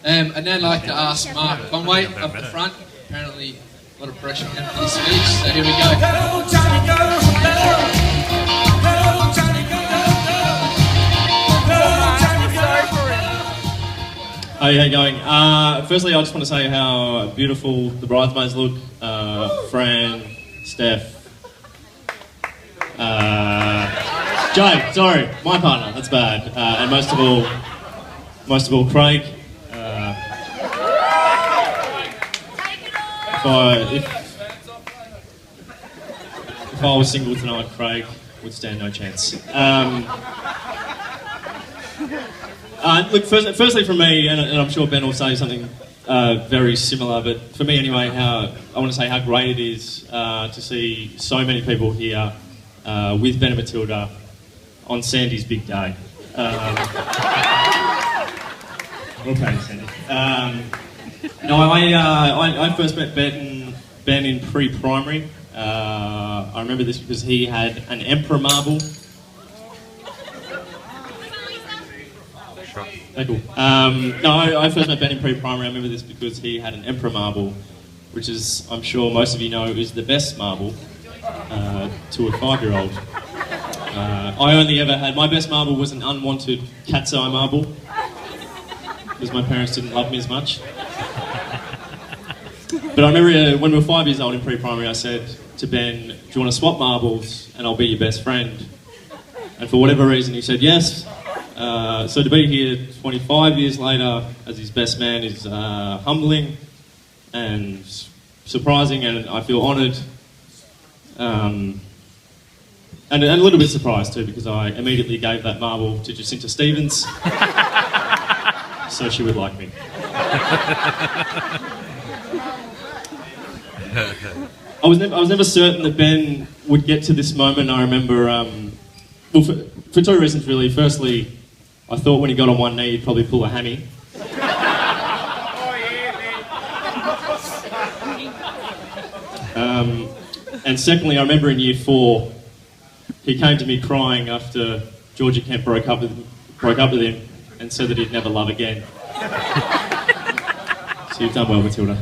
I'd now like to ask Mark Conway up the front. Apparently a lot of pressure on him for this speech, so here we go. Go, Johnny, go, go. Go, Johnny, go, go. Go, Johnny, go. How you going? Firstly, I just want to say how beautiful the bridesmaids look. Fran, Steph, Joe, sorry, my partner, that's bad. And most of all, Craig. If I was single tonight, Craig would stand no chance. Look, firstly from me, and I'm sure Ben will say something very similar, but for me anyway, I want to say how great it is to see so many people here with Ben and Matilda on Sandy's big day. Okay, Sandy. I first met Ben in pre-primary. I remember this because he had an Emperor marble. Very cool. I first met Ben in pre-primary. I remember this because he had an Emperor marble, which is, I'm sure most of you know, is the best marble to a 5-year-old. I only ever had, my best marble was an unwanted cat's eye marble because my parents didn't love me as much. But I remember when we were 5 years old in pre-primary, I said to Ben, do you want to swap marbles and I'll be your best friend? And for whatever reason he said yes. So to be here 25 years later as his best man is humbling and surprising, and I feel honoured. And a little bit surprised too, because I immediately gave that marble to Jacinta Stevens so she would like me. I was never certain that Ben would get to this moment. I remember, for two reasons really. Firstly, I thought when he got on one knee he'd probably pull a hammy. And secondly, I remember in year 4, he came to me crying after Georgia Kemp broke up with him and said that he'd never love again. So you've done well, Matilda.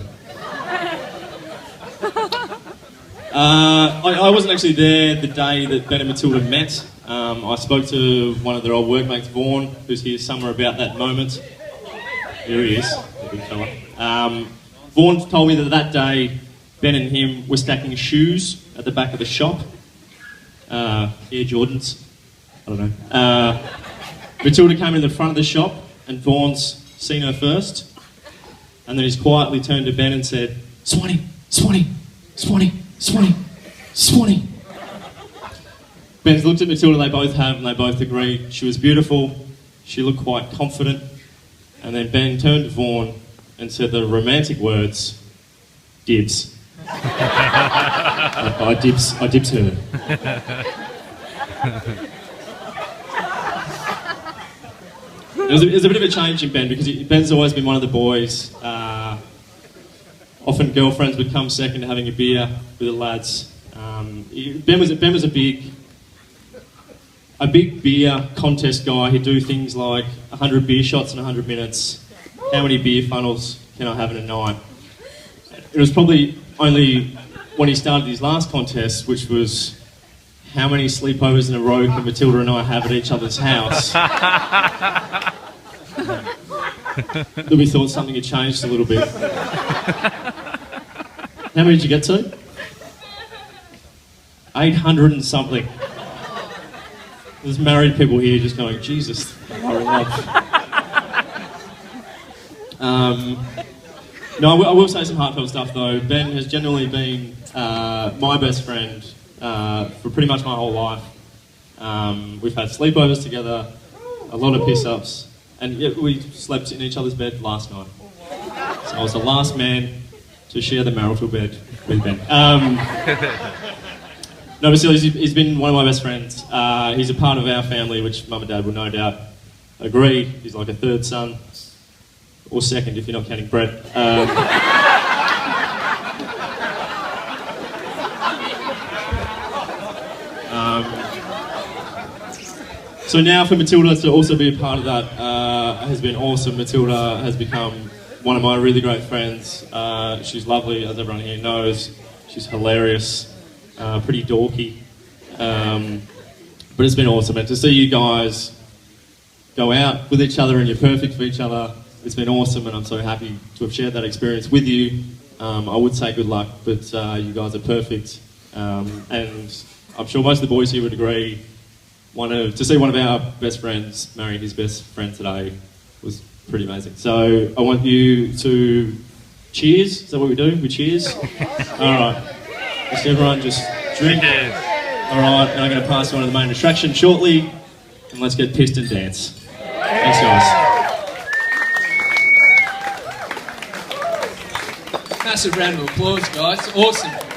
I wasn't actually there the day that Ben and Matilda met. I spoke to one of their old workmates, Vaughan, who's here somewhere about that moment. Here he is, the big fella. Vaughan told me that day Ben and him were stacking shoes at the back of the shop. Air Jordans, I don't know. Matilda came in the front of the shop and Vaughan's seen her first. And then he's quietly turned to Ben and said, Swanee, Swanee, Swanee, Swanee, Swanee. Ben's looked at Matilda, they both have, and they both agreed she was beautiful. She looked quite confident. And then Ben turned to Vaughan and said the romantic words, dibs. I dibs her. It was a bit of a change in Ben, because Ben's always been one of the boys. Often girlfriends would come second to having a beer with the lads. Ben was a big beer contest guy. He'd do things like 100 beer shots in 100 minutes. How many beer funnels can I have in a night? It was probably only when he started his last contest, which was how many sleepovers in a row can Matilda and I have at each other's house, that we thought something had changed a little bit. How many did you get to? 800 and something. There's married people here just going, Jesus, we're in love. No, I will say some heartfelt stuff though. Ben has generally been my best friend for pretty much my whole life. We've had sleepovers together, a lot of piss-ups, and yet we slept in each other's bed last night. So I was the last man to share the marital bed with Ben. No, but still, he's been one of my best friends. He's a part of our family, which Mum and Dad will no doubt agree. He's like a third son, or second if you're not counting Brett. So now for Matilda to also be a part of that, has been awesome. Matilda has become one of my really great friends. She's lovely, as everyone here knows. She's hilarious, pretty dorky. But it's been awesome. And to see you guys go out with each other and you're perfect for each other, it's been awesome, and I'm so happy to have shared that experience with you. I would say good luck, but you guys are perfect. And I'm sure most of the boys here would agree, to see one of our best friends marry his best friend today was pretty amazing. So I want you to cheers. Is that what we do? We cheers? Alright. Let's everyone just drink. Alright, and I'm going to pass you on to the main attraction shortly, and let's get pissed and dance. Thanks, guys. Massive round of applause, guys. Awesome.